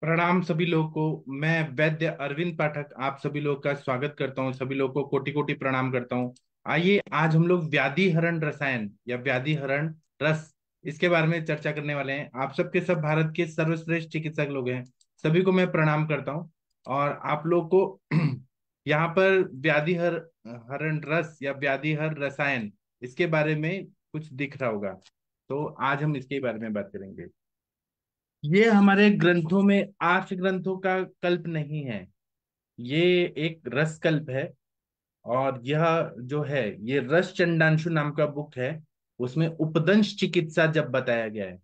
प्रणाम सभी लोगों को। मैं वैद्य अरविंद पाठक आप सभी लोग का स्वागत करता हूं। सभी लोगों को कोटि कोटि प्रणाम करता हूं। आइए आज हम लोग व्याधि हरण रसायन या व्याधि हरण रस इसके बारे में चर्चा करने वाले हैं। आप सबके सब भारत के सर्वश्रेष्ठ चिकित्सक लोग हैं। सभी को मैं प्रणाम करता हूं। और आप लोग को यहाँ पर हरण रस या व्याधि हर रसायन इसके बारे में कुछ दिख रहा होगा। तो आज हम इसके बारे में बात करेंगे। ये हमारे ग्रंथों में आर्ष ग्रंथों का कल्प नहीं है। ये एक रस कल्प है। और यह जो है ये रस चंडांशु नाम का बुक है। उसमें उपदंश चिकित्सा जब बताया गया है,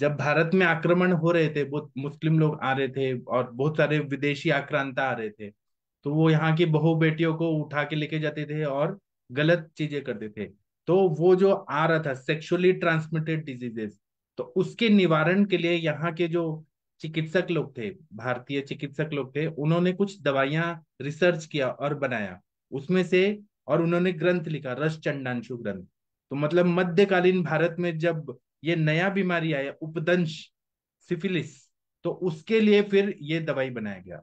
जब भारत में आक्रमण हो रहे थे, बहुत मुस्लिम लोग आ रहे थे और बहुत सारे विदेशी आक्रांता आ रहे थे, तो वो यहाँ की बहू बेटियों को उठा के लेके जाते थे और गलत चीजें करते थे। तो वो जो आ रहा था सेक्सुअली ट्रांसमिटेड डिजीजेस, तो उसके निवारण के लिए यहाँ के जो चिकित्सक लोग थे, भारतीय चिकित्सक लोग थे, उन्होंने कुछ दवाइयां रिसर्च किया और बनाया उसमें से। और उन्होंने ग्रंथ लिखा, रस चंडांशु ग्रंथ। तो मतलब मध्यकालीन भारत में जब ये नया बीमारी आया उपदंश, सिफिलिस, तो उसके लिए फिर ये दवाई बनाया गया।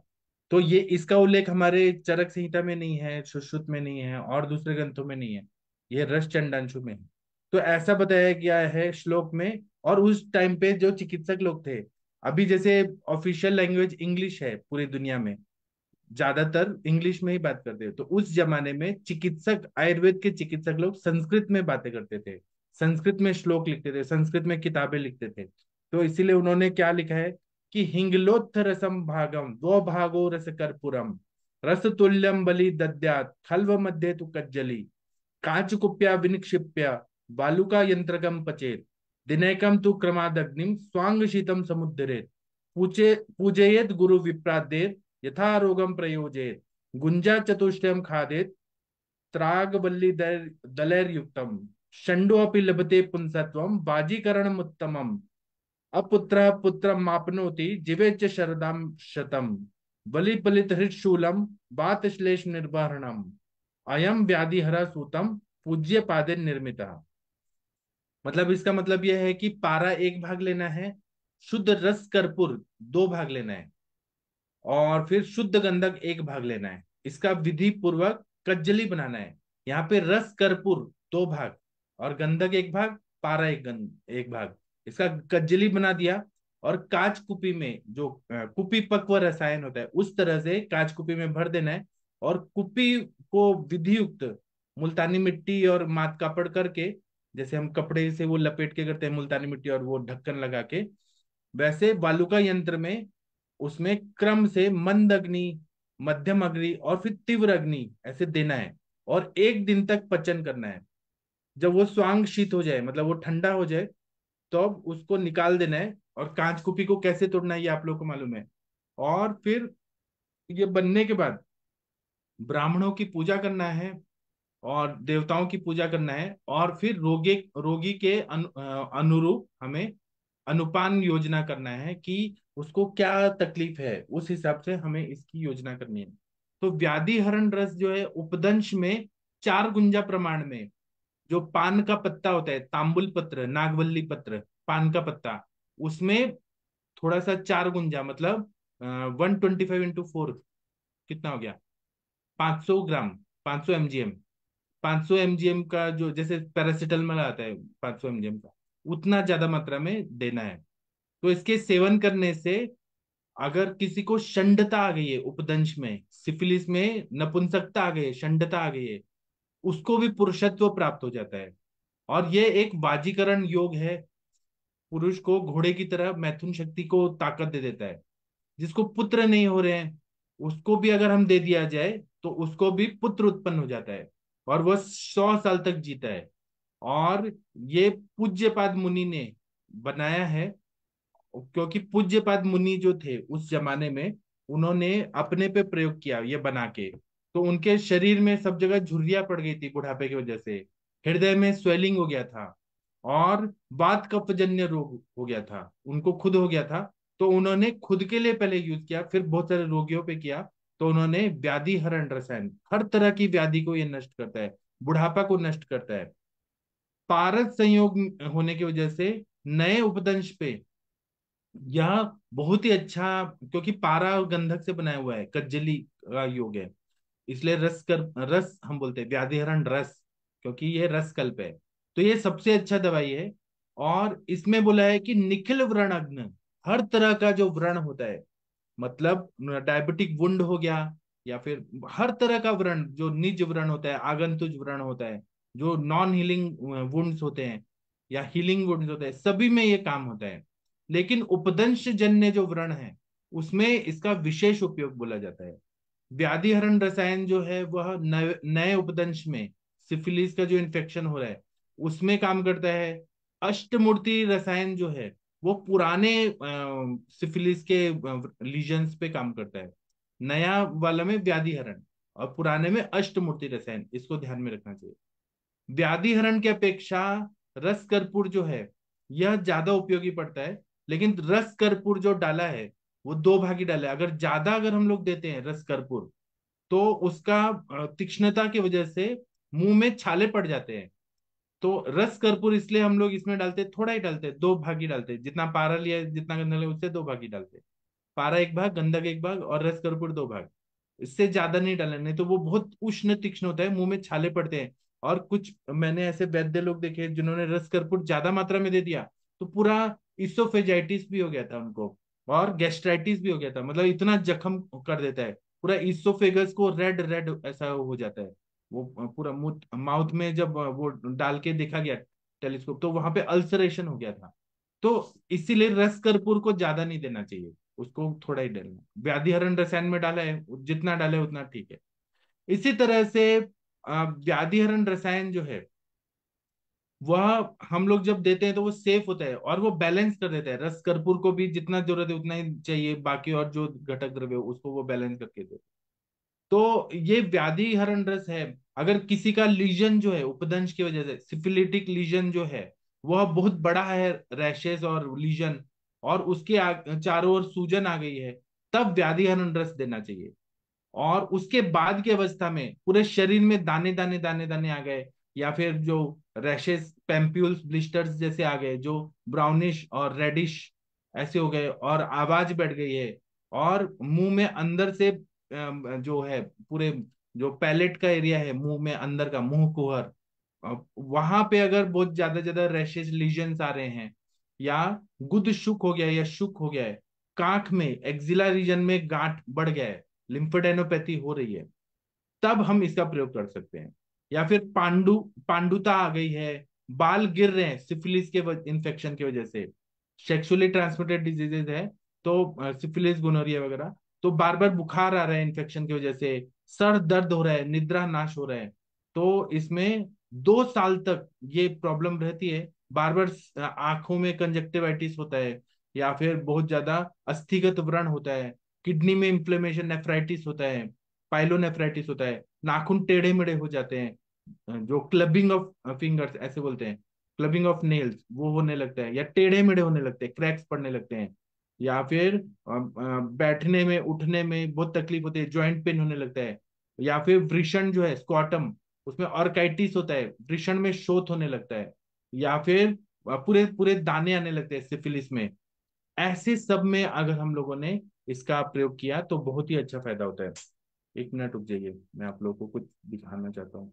तो ये इसका उल्लेख हमारे चरक संहिता में नहीं है, सुश्रुत में नहीं है और दूसरे ग्रंथों में नहीं है। ये रस चंडांशु में है। तो ऐसा बताया गया है श्लोक में। और उस टाइम पे जो चिकित्सक लोग थे, अभी जैसे ऑफिशियल लैंग्वेज इंग्लिश है पूरी दुनिया में, ज्यादातर इंग्लिश में ही बात करते हैं, तो उस जमाने में चिकित्सक, आयुर्वेद के चिकित्सक लोग संस्कृत में बातें करते थे, संस्कृत में श्लोक लिखते थे, संस्कृत में किताबें लिखते थे। तो इसीलिए उन्होंने क्या लिखा है कि हिंगलोत्थ रसम भागम दो भागो रस कर्पूरम रस तुल्यम बलि दद्यात् खल्व मध्य तु कज्जली काच कुप्या विनिक्षिप्य बालुका यंत्रकम पचेत दिनैकम तु क्रमादग्निम स्वांग शीतम समुद्धरेत पूजयेत गुरु विप्रादेत यथा रोगम प्रयोजेत गुंजा चतुष्टयम खादेत त्रागवल्ली दलैर्युक्तम षण्डोऽपि लभते पुंसत्वम बाजीकरणम उत्तमम अपुत्र पुत्रम मापनोति जीवे च शरदाम शतम बलि बलित हृत्शूलम बात श्लेष निर्वहणम अयम व्याधिहरा सूतम पूज्य पादे निर्मिता। मतलब इसका मतलब यह है कि पारा एक भाग लेना है, शुद्ध रस कर्पूर दो भाग लेना है, और फिर शुद्ध गंधक एक भाग लेना है। इसका विधि पूर्वक कज्जली बनाना है। यहाँ पे रस कर्पूर दो भाग और गंधक एक भाग, पारा एक भाग, इसका कज्जली बना दिया। और काच कुपी में जो कुपी पक्व रसायन होता है उस तरह से काच कुपी में भर देना है। और कुपी को विधि युक्त मुल्तानी मिट्टी और मात कापड़ करके, जैसे हम कपड़े से वो लपेट के करते हैं मुल्तानी मिट्टी और वो ढक्कन लगा के, वैसे बालुका यंत्र में उसमें क्रम से मंद अग्नि, मध्यम अग्नि और फिर तीव्र अग्नि ऐसे देना है। और एक दिन तक पचन करना है। जब वो स्वांग शीत हो जाए, मतलब वो ठंडा हो जाए, तो अब उसको निकाल देना है। और कांच कुपी को कैसे तोड़ना है ये आप लोग को मालूम है। और फिर ये बनने के बाद ब्राह्मणों की पूजा करना है और देवताओं की पूजा करना है। और फिर रोगी रोगी के अनुरूप हमें अनुपान योजना करना है कि उसको क्या तकलीफ है, उस हिसाब से हमें इसकी योजना करनी है। तो व्याधि हरण रस जो है उपदंश में 4 गुंजा प्रमाण में, जो पान का पत्ता होता है, तांबुल पत्र, नागवल्ली पत्र, पान का पत्ता, उसमें थोड़ा सा 4 गुंजा, मतलब 125 × 4 कितना हो गया, 500 ग्राम, 500 mgm, 500 mgm का जो जैसे पैरासिटामोल आता है 500 mgm का, उतना ज्यादा मात्रा में देना है। तो इसके सेवन करने से अगर किसी को षंडता आ गई है, उपदंश में, सिफिलिस में नपुंसकता आ गई है, षंडता आ गई है, उसको भी पुरुषत्व प्राप्त हो जाता है। और ये एक बाजीकरण योग है, पुरुष को घोड़े की तरह मैथुन शक्ति को ताकत दे देता है। जिसको पुत्र नहीं हो रहे हैं उसको भी अगर हम दे दिया जाए तो उसको भी पुत्र उत्पन्न हो जाता है और वह 100 साल तक जीता है। और ये पूज्यपाद मुनि ने बनाया है, क्योंकि पूज्यपाद मुनि जो थे उस जमाने में, उन्होंने अपने पे प्रयोग किया ये बना के। तो उनके शरीर में सब जगह झुर्रियां पड़ गई थी बुढ़ापे की वजह से, हृदय में स्वेलिंग हो गया था और वात कफजन्य रोग हो गया था, उनको खुद हो गया था। तो उन्होंने खुद के लिए पहले यूज किया, फिर बहुत सारे रोगियों पे किया। तो उन्होंने व्याधि हरण रसायन, हर तरह की व्याधि को ये नष्ट करता है, बुढ़ापा को नष्ट करता है। पारद संयोग होने की वजह से नए उपदंश पे यह बहुत ही अच्छा, क्योंकि पारा और गंधक से बनाया हुआ है, कज्जली का योग है, इसलिए रस हम बोलते हैं, व्याधिहरण रस, क्योंकि ये रस कल्प है। तो ये सबसे अच्छा दवाई है। और इसमें बोला है कि निखिल व्रणघ्न, हर तरह का जो व्रण होता है, मतलब डायबिटिक वुंड हो गया, या फिर हर तरह का व्रण, जो निज व्रण होता है, आगंतुज व्रण होता है, जो नॉन हीलिंग वुंड्स होते हैं या हीलिंग वुंड्स होते हैं, सभी में ये काम होता है। लेकिन उपदंश जन्य जो व्रण है, उसमें इसका विशेष उपयोग बोला जाता है। व्याधिहरण रसायन जो है वह नए नए उपदंश में, सिफिलिस का जो इन्फेक्शन हो रहा है उसमें काम करता है। अष्टमूर्ति रसायन जो है वो पुराने सिफिलिस के लीजन्स पे काम करता है। नया वाला में व्याधिहरण, और पुराने में अष्टमूर्ति रसायन, इसको ध्यान में रखना चाहिए। व्याधिहरण की अपेक्षा रस कर्पूर जो है यह ज्यादा उपयोगी पड़ता है। लेकिन रस कर्पूर जो डाला है वो दो भागी डाला है। अगर हम लोग देते हैं रस कर्पूर, तो उसका तीक्ष्णता की वजह से मुंह में छाले पड़ जाते हैं। तो रस कर्पूर इसलिए हम लोग इसमें डालते हैं, थोड़ा ही डालते हैं, दो भाग ही डालते हैं, जितना पारा लिया जितना गंधक लिया उससे दो भाग ही डालते हैं। पारा एक भाग, गंधक एक भाग, और रस कर्पूर दो भाग। इससे ज्यादा नहीं डालना, नहीं तो वो बहुत उष्ण तीक्ष्ण होता है, मुंह में छाले पड़ते हैं। और कुछ मैंने ऐसे वैद्य लोग देखे जिन्होंने रस कर्पूर ज्यादा मात्रा में दे दिया, तो पूरा इसोफेजाइटिस भी हो गया था उनको, और गैस्ट्राइटिस भी हो गया था, मतलब इतना जख्म कर देता है, पूरा इसोफेगस को रेड रेड ऐसा हो जाता है। वो पूरा मुंह माउथ में जब वो डाल के देखा गया टेलीस्कोप, तो वहां पे अल्सरेशन हो गया था। तो इसीलिए रस कर्पूर को ज्यादा नहीं देना चाहिए, उसको थोड़ा ही डालना। व्याधिहरण रसायन में डाला है, जितना डाले उतना ठीक है। इसी तरह से व्याधिहरण रसायन जो है वह हम लोग जब देते हैं तो वो सेफ होता है, और वो बैलेंस कर देता है। रस कर्पूर को भी जितना जरूरत है उतना ही चाहिए, बाकी और जो घटक द्रव्य हो उसको वो बैलेंस करके दे। तो ये व्याधि हरण रस है। अगर किसी का लीजन जो है उपदंश की वजह से, सिफिलिटिक लीजन जो है वह बहुत बड़ा है, रैशेस और लीजन, और उसके चारों ओर सूजन आ गई है, तब व्याधि हरण रस देना चाहिए। और उसके बाद की अवस्था में पूरे शरीर में दाने दाने दाने दाने आ गए, या फिर जो रैशेस, पेम्प्यूल्स, ब्लिस्टर्स जैसे आ गए, जो ब्राउनिश और रेडिश ऐसे हो गए, और आवाज बैठ गई है, और मुंह में अंदर से जो है पूरे, जो पैलेट का एरिया है मुंह में अंदर का, मुंह कुहर, वहां पे अगर बहुत ज्यादा ज्यादा रैशेस लीजन्स आ रहे हैं, या गुद शुक हो गया है या शुक हो गया है, कांख में एक्जिला रीजन में गांठ बढ़ गया है, लिम्फेडेनोपैथी हो रही है, तब हम इसका प्रयोग कर सकते हैं। या फिर पांडुता आ गई है, बाल गिर रहे हैं सिफिलिस के इन्फेक्शन की वजह से, सेक्सुअली ट्रांसमिटेड डिजीजेज है, तो सिफिलिस, गोनोरिया वगैरह, तो बार बार बुखार आ रहा है इन्फेक्शन की वजह से, सर दर्द हो रहा है, निद्रा नाश हो रहा है, तो इसमें 2 साल तक ये प्रॉब्लम रहती है। बार बार आंखों में कंजक्टिवाइटिस होता है, या फिर बहुत ज्यादा अस्थिगत व्रण होता है, किडनी में इंफ्लेमेशन, नेफ्राइटिस होता है, पाइलोनेफ्राइटिस होता है, नाखून टेढ़े मेढ़े हो जाते हैं, जो क्लबिंग ऑफ फिंगर्स ऐसे बोलते हैं, क्लबिंग ऑफ नेल्स, वो होने लगता है, या टेढ़े मेढ़े होने लगते हैं, क्रैक्स पड़ने लगते हैं, या फिर बैठने में उठने में बहुत तकलीफ होती है, जॉइंट पेन होने लगता है, या फिर वृषण जो है स्क्वाटम, उसमें ऑर्काइटिस होता है, वृषण में शोथ होने लगता है, या फिर पूरे पूरे दाने आने लगते हैं सिफिलिस में। ऐसे सब में अगर हम लोगों ने इसका प्रयोग किया तो बहुत ही अच्छा फायदा होता है। 1 मिनट रुक जाइए, मैं आप लोगों को कुछ दिखाना चाहता हूँ।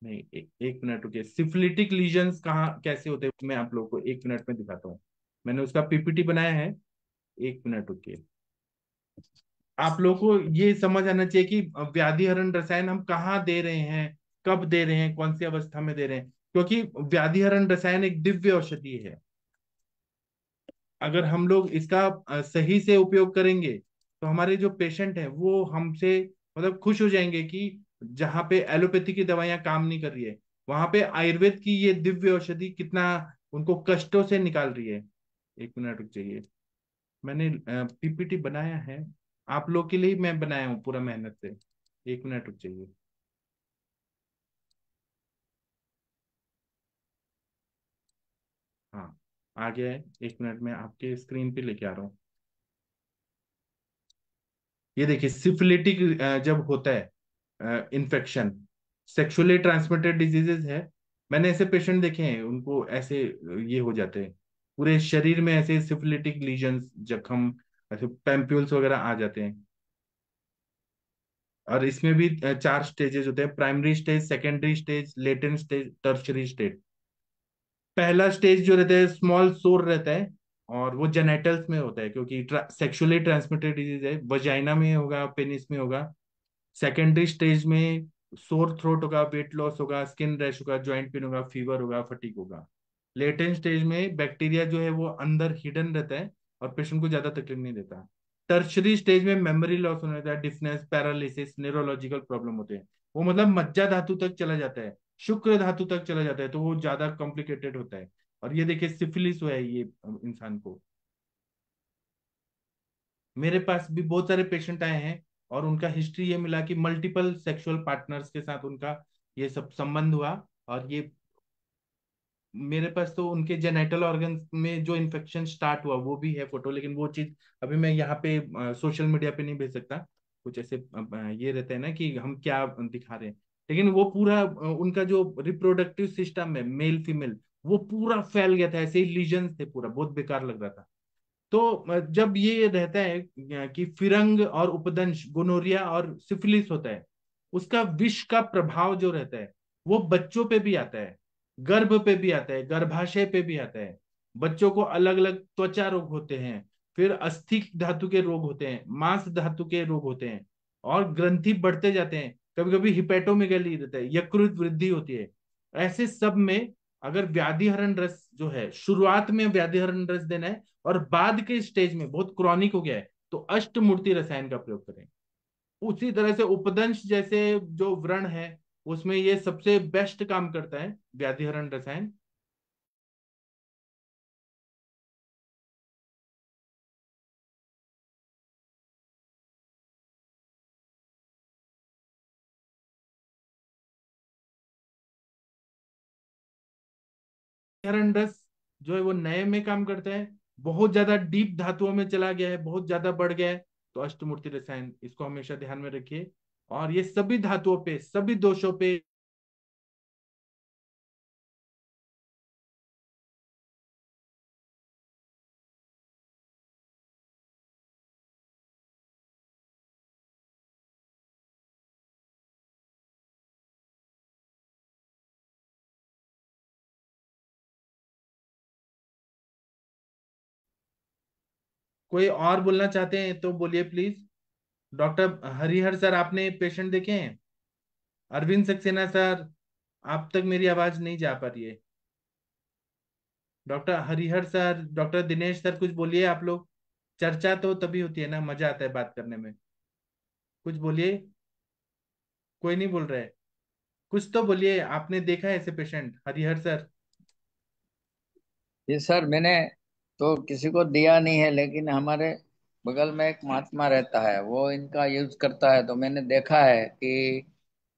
नहीं, 1 मिनट रुकिए। सिफिलिटिक लीजन्स कहाँ कैसे होते हैं मैं आप लोगों को 1 मिनट में दिखाता हूँ। मैंने उसका पीपीटी बनाया है। 1 मिनट रुकिए। आप लोगों को ये समझ आना चाहिए कि व्याधिहरण रसायन हम कहाँ दे रहे हैं, कब दे रहे हैं, कौन सी अवस्था में दे रहे हैं, क्योंकि व्याधिहरण रसायन एक दिव्य औषधि है। अगर हम लोग इसका सही से उपयोग करेंगे तो हमारे जो पेशेंट हैं वो हमसे मतलब खुश हो जाएंगे कि जहाँ पे एलोपैथी की दवाइयां काम नहीं कर रही है, वहां पे आयुर्वेद की ये दिव्य औषधि कितना उनको कष्टों से निकाल रही है। 1 मिनट रुक जाइए, मैंने पीपीटी बनाया है, आप लोग के लिए ही मैं बनाया हूँ पूरा मेहनत से। 1 मिनट रुक जाइए। हाँ, आ गया है। 1 मिनट में आपके स्क्रीन पे लेके आ रहा हूँ। ये देखिए, सिफिलिटिक जब होता है इन्फेक्शन, सेक्सुअली ट्रांसमिटेड डिजीजेस है, मैंने ऐसे पेशेंट देखे हैं, उनको ऐसे ये हो जाते हैं, पूरे शरीर में ऐसे सिफिलिटिक लीजन्स, जख्म, ऐसे पैम्प्यूल्स वगैरह आ जाते हैं। और इसमें भी चार स्टेजेस होते हैं: primary stage, secondary stage, latent stage, tertiary stage. पहला स्टेज जो रहता है स्मॉल सोर रहता है, और वो जेनेटल्स में होता है क्योंकि सेक्सुअली ट्रांसमिटेड डिजीज है, वजाइना में होगा, पेनिस में होगा। सेकेंडरी स्टेज में सोर थ्रोट होगा, वेट लॉस होगा, स्किन रैश होगा, जॉइंट पेन होगा, फीवर होगा, फटीग होगा। लेटेंट स्टेज में बैक्टीरिया जो है वो अंदर हिडन रहता है और पेशेंट को ज्यादा तकलीफ नहीं देता। टर्शरी स्टेज में मेमोरी लॉस होने लगता है, डिफनेस, पैरालिसिस, न्यूरोलॉजिकल प्रॉब्लम होते हैं। वो मतलब मज्जा धातु तक चला जाता है, शुक्र धातु तक चला जाता है, तो वो ज्यादा कॉम्प्लिकेटेड होता है। और ये देखिए सिफिलिस हुआ है ये इंसान को। मेरे पास भी बहुत सारे पेशेंट आए हैं और उनका हिस्ट्री ये मिला कि मल्टीपल सेक्सुअल पार्टनर्स के साथ उनका ये सब संबंध हुआ। और ये मेरे पास तो उनके जेनेटल ऑर्गन्स में जो इन्फेक्शन स्टार्ट हुआ वो भी है फोटो, लेकिन वो चीज अभी मैं यहाँ पे सोशल मीडिया पे नहीं भेज सकता। कुछ ऐसे ये रहता है ना कि हम क्या दिखा रहे हैं। लेकिन वो पूरा उनका जो रिप्रोडक्टिव सिस्टम है, मेल फीमेल, वो पूरा फैल गया था, ऐसे ही लीजन्स थे, पूरा बहुत बेकार लग रहा था। तो जब ये रहता है कि फिरंग और उपदंश, गोनोरिया और सिफिलिस होता है, उसका विष का प्रभाव जो रहता है वो बच्चों पे भी आता है, गर्भ पे भी आता है, गर्भाशय पे भी आता है। बच्चों को अलग अलग त्वचा रोग होते हैं, फिर अस्थि धातु के रोग होते हैं, मांस धातु के रोग होते हैं, और ग्रंथि बढ़ते जाते हैं। कभी कभी हिपेटोमेगाली रहता है, यकृत वृद्धि होती है। ऐसे सब में अगर व्याधिहरण रस जो है, शुरुआत में व्याधिहरण रस देना है, और बाद के स्टेज में बहुत क्रॉनिक हो गया है तो अष्टमूर्ति रसायन का प्रयोग करें। उसी तरह से उपदंश जैसे जो व्रण है, उसमें ये सबसे बेस्ट काम करता है व्याधिहरण रसायन। व्याधिहरण रस जो है वो नए में काम करता है, बहुत ज्यादा डीप धातुओं में चला गया है, बहुत ज्यादा बढ़ गया है, तो अष्टमूर्ति रसायन, इसको हमेशा ध्यान में रखिए। और ये सभी धातुओं पे, सभी दोषों पे कोई और बोलना चाहते हैं तो बोलिए प्लीज। डॉक्टर हरिहर सर, आपने पेशेंट देखे हैं? अरविंद सक्सेना सर, आप तक मेरी आवाज नहीं जा पा रही है। Doctor Harihar sir, doctor Dinesh sir, कुछ बोलिए आप लोग। चर्चा तो तभी होती है ना, मजा आता है बात करने में। कुछ बोलिए। कोई नहीं बोल रहा है। कुछ तो बोलिए, आपने देखा है ऐसे पेशेंट, हरिहर सर? जी सर, मैंने तो किसी को दिया नहीं है, लेकिन हमारे बगल में एक महात्मा रहता है, वो इनका यूज करता है। तो मैंने देखा है कि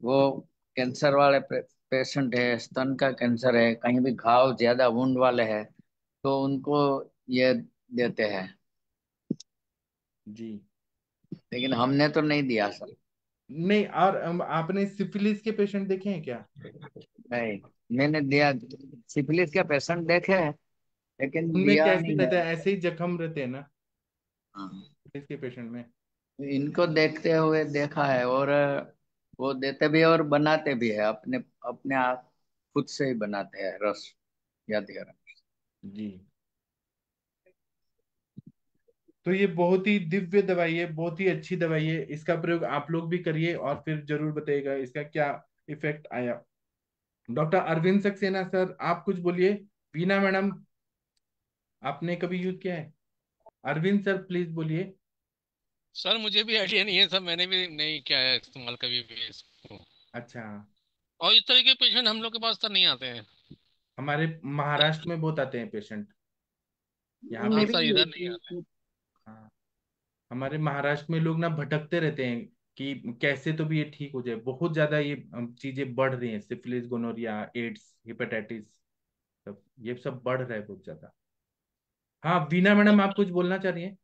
वो कैंसर वाले पेशेंट है, स्तन का कैंसर है, कहीं भी घाव ज्यादा वुंड वाले हैं, तो उनको ये देते हैं। जी। लेकिन हमने तो नहीं दिया सर। नहीं, और आपने सिफिलिस के पेशेंट देखे हैं क्या? नहीं, मैंने दिया। सिफिलिस के पेशेंट देखे हैं, लेकिन उनमें दिया कैसे नहीं रहता है। है, ऐसे ही जख्म रहते हैं ना हाँ, इसके पेशेंट में? इनको देखते हुए देखा है। और वो देते भी है और बनाते भी है, अपने अपने आप खुद से ही बनाते हैं रस, यादगार। जी। तो ये बहुत ही दिव्य दवाई है, बहुत ही अच्छी दवाई है, इसका प्रयोग आप लोग भी करिए और फिर जरूर बताइएगा इसका क्या इफेक्ट आया। डॉक्टर अरविंद सक्सेना सर, आप कुछ बोलिए। वीना मैडम, आपने कभी यूज किया है? अरविंद सर प्लीज बोलिए। सर मुझे भी आइडिया नहीं है सर, मैंने भी नहीं किया है इस्तेमाल कभी भी इसको। अच्छा। और इस तरह के पेशेंट हम लोग के पास सर नहीं आते हैं। हमारे महाराष्ट्र में बहुत आते हैं पेशेंट यहाँ हाँ पे। सर, इधर नहीं आते। हाँ, हमारे महाराष्ट्र में लोग ना भटकते रहते हैं कि कैसे तो भी ये ठीक हो जाए। बहुत ज्यादा ये चीजें बढ़ रही हैं, सिफिलिस, गोनोरिया, एड्स, हेपेटाइटिस, सब ये सब बढ़ रहा है बहुत ज्यादा। हाँ वीना मैडम, आप कुछ बोलना चाह रही हैं?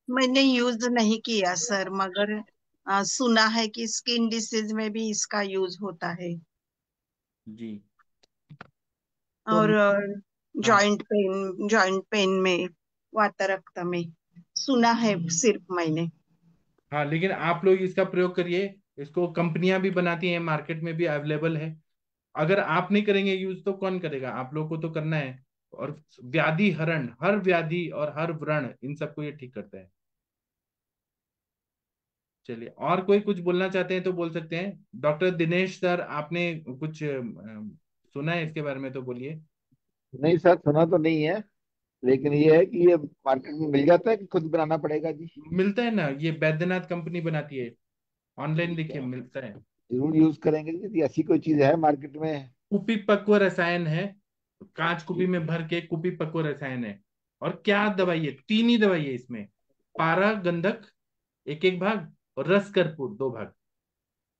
मैंने यूज नहीं किया सर, मगर सुना है कि स्किन डिसीज में भी इसका यूज होता है। जी। तो और हाँ जॉइंट पेन में, वात रक्त में, सुना है सिर्फ मैंने। हाँ, लेकिन आप लोग इसका प्रयोग करिए। इसको कंपनियां भी बनाती हैं, मार्केट में भी अवेलेबल है। अगर आप नहीं करेंगे यूज तो कौन करेगा? आप लोग को तो करना है। और व्याधि हरण, हर व्याधि और हर व्रण, इन सबको ये ठीक करता है। चलिए, और कोई कुछ बोलना चाहते हैं तो बोल सकते हैं। डॉक्टर दिनेश सर, आपने कुछ सुना है इसके बारे में तो बोलिए। नहीं सर, सुना तो नहीं है, लेकिन ये है कि ये मार्केट में मिल जाता है कि खुद बनाना पड़ेगा जी? मिलता है ना, ये बैद्यनाथ कंपनी बनाती है। ऑनलाइन ठीक देखिए, है, मिलता है। जरूर यूज करेंगे जी। ऐसी कोई चीज है मार्केट में? कुपी पक्व रसायन है। कांच कुपी में भर के कुपी पक्व रसायन है। और क्या दवाई है? तीन ही दवाई है इसमें। पारा गंधक एक एक भाग, और रस कर्पूर दो भाग।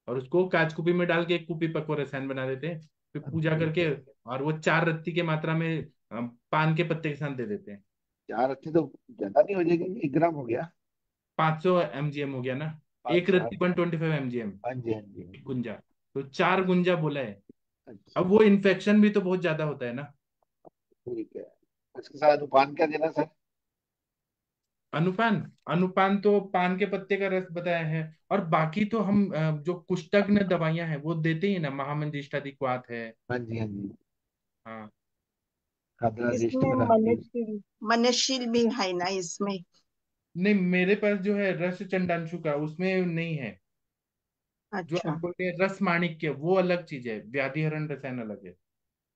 और उसको कांच कुपी में डाल के एक कुपी पक्व रसायन बना देते हैं। फिर पूजा ठीक करके, है। और वो 4 रत्ती के मात्रा में पान के पत्ते के साथ दे देते हैं। 4 अच्छी तो ज्यादा नहीं हो जाएगी? 1 ग्राम हो गया? 500 mgm हो गया ना। एक 500? रत्ती 125 mgm। हाँ जी, हाँ जी, हाँ एक जी। गुंजा। तो 4 गुंजा बोला है। अब अच्छा, वो इन्फेक्शन भी तो बहुत ज्यादा होता है ना। ठीक है। उसके साथ पान क्या देना सर? अनुपान, अनुपान तो पान के पत्ते का रस बताया है। और बाकी तो हम जो कुष्ठग्न दवाइयां हैं वो देते ही ना, महामंजिष्टादिक्वात है। हाँ जी, हाँ जी। हाँ। खाद्यादिष्ट इसमें प्रधान। मनशील भी है ना इसमें? नहीं, मेरे पास जो है रस चंडांशु का, उसमें नहीं है। जो आप अच्छा। बोलते हैं रस माणिक्य, वो अलग चीज है। व्याधिहरण रसायन अलग है।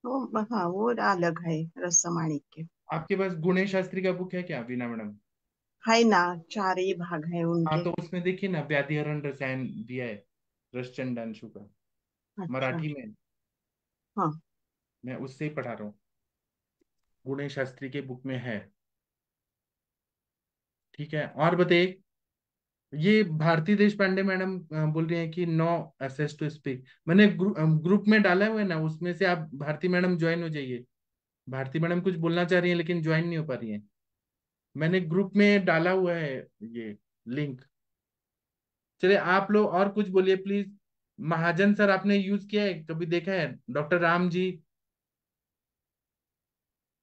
वो हाँ, वो अलग है, रसमाणिक्य। आपके पास गुणेश शास्त्री का बुक है क्या, वीना मैडम? है ना, 4 ही भाग है हाँ, उनके। तो उसमें देखिए ना, व्याधिहरण रसायन दिया है, रस चंडांशु का। अच्छा। मराठी में। हाँ। मैं उससे ही पढ़ा रहा हूँ। गुणेश शास्त्री के बुक में है। ठीक है, और बताइए। ये भारती देश पांडे मैडम बोल रही हैं कि नो एसेस टू स्पीक। मैंने ग्रुप में डाला हुआ है ना, उसमें से आप भारती मैडम ज्वाइन हो जाइए। भारती मैडम कुछ बोलना चाह रही हैं लेकिन ज्वाइन नहीं हो पा रही हैं। मैंने ग्रुप में डाला हुआ है ये लिंक। चलिए, आप लोग और कुछ बोलिए प्लीज। महाजन सर, आपने यूज किया है, कभी देखा है? डॉक्टर राम जी?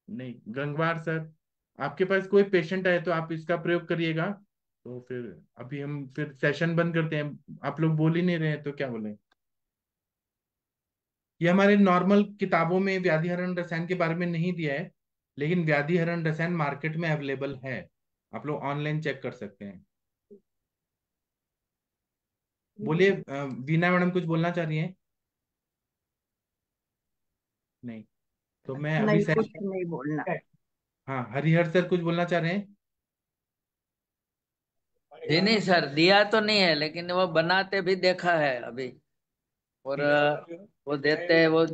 नहीं। गंगवार सर, आपके पास कोई पेशेंट आए तो आप इसका प्रयोग करिएगा। तो फिर अभी हम फिर सेशन बंद करते हैं। आप लोग बोल ही नहीं रहे हैं तो क्या बोले? ये हमारे नॉर्मल किताबों में व्याधिहरण रसायन के बारे में नहीं दिया है, लेकिन व्याधिहरण रसायन मार्केट में अवेलेबल है। आप लोग ऑनलाइन चेक कर सकते हैं। बोलिए, वीना मैडम कुछ बोलना चाह रही हैं? नहीं। तो मैं अभी नहीं, कुछ सेशन। नहीं बोलना। हाँ, हरिहर सर कुछ बोलना चाह रहे हैं? जी नहीं सर, दिया तो नहीं है, लेकिन वो बनाते भी देखा है अभी। और ठीक। वो देते हैं, वो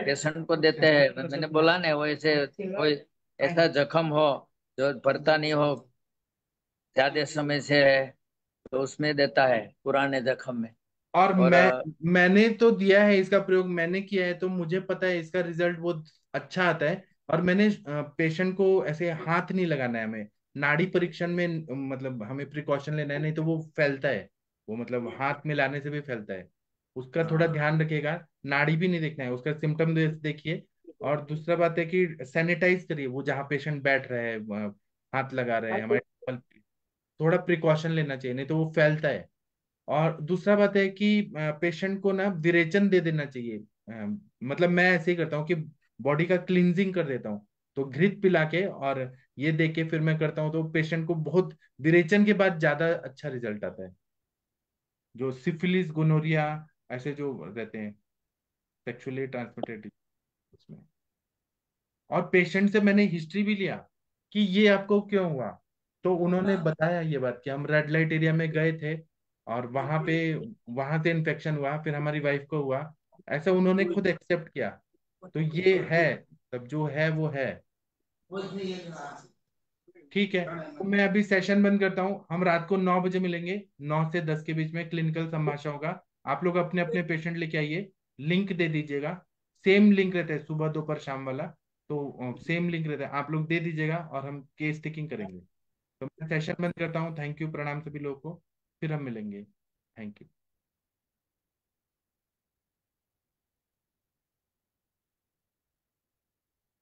पेशेंट को देते हैं। मैंने बोला ना, वो ऐसे कोई ऐसा जख्म हो जो भरता नहीं हो ज्यादा समय से है, तो उसमें देता है, पुराने जख्म में। और और मैंने तो दिया है इसका प्रयोग, मैंने किया है तो मुझे पता है इसका रिजल्ट बहुत अच्छा आता है। और मैंने पेशेंट को ऐसे हाथ नहीं लगाना है हमें। नाड़ी परीक्षण में मतलब हमें प्रिकॉशन लेना है, नहीं तो वो फैलता है। वो मतलब हाथ मिलाने से भी फैलता है। उसका थोड़ा ध्यान रखिएगा। नाड़ी भी नहीं देखना है, उसका सिम्टम देखिए। और दूसरा बात है कि सैनिटाइज करिए वो जहाँ पेशेंट बैठ रहे हैं, हाथ लगा रहे हैं हमारे। थोड़ा प्रिकॉशन लेना चाहिए, नहीं तो वो फैलता है। और दूसरा बात है कि पेशेंट को ना विरेचन दे देना चाहिए। मतलब मैं ऐसे ही करता हूँ कि बॉडी का क्लींजिंग कर देता हूँ। तो घृत पिला के और ये दे के फिर मैं करता हूँ, तो पेशेंट को बहुत विरेचन के बाद ज्यादा अच्छा रिजल्ट आता है। जो सिफिलिस गोनोरिया ऐसे जो रहते हैं, सेक्सुअली ट्रांसमिटेड, उसमें। और पेशेंट से मैंने हिस्ट्री भी लिया कि ये आपको क्यों हुआ। तो उन्होंने बताया ये बात कि हम रेड लाइट एरिया में गए थे, और वहां से इन्फेक्शन हुआ, फिर हमारी वाइफ को हुआ। ऐसा उन्होंने खुद एक्सेप्ट किया। तो ये है, तब जो है वो है। ठीक है, तो मैं अभी सेशन बंद करता हूँ। हम रात को 9 बजे मिलेंगे। 9 से 10 के बीच में क्लिनिकल संभाषण होगा। आप लोग अपने अपने पेशेंट लेके आइए। लिंक दे दीजिएगा। सेम लिंक रहता है, सुबह दोपहर शाम वाला। तो सेम लिंक रहता है, आप लोग दे दीजिएगा और हम केस टेकिंग करेंगे। तो मैं सेशन बंद करता हूँ। थैंक यू, प्रणाम सभी लोगों को। फिर हम मिलेंगे। Thank you.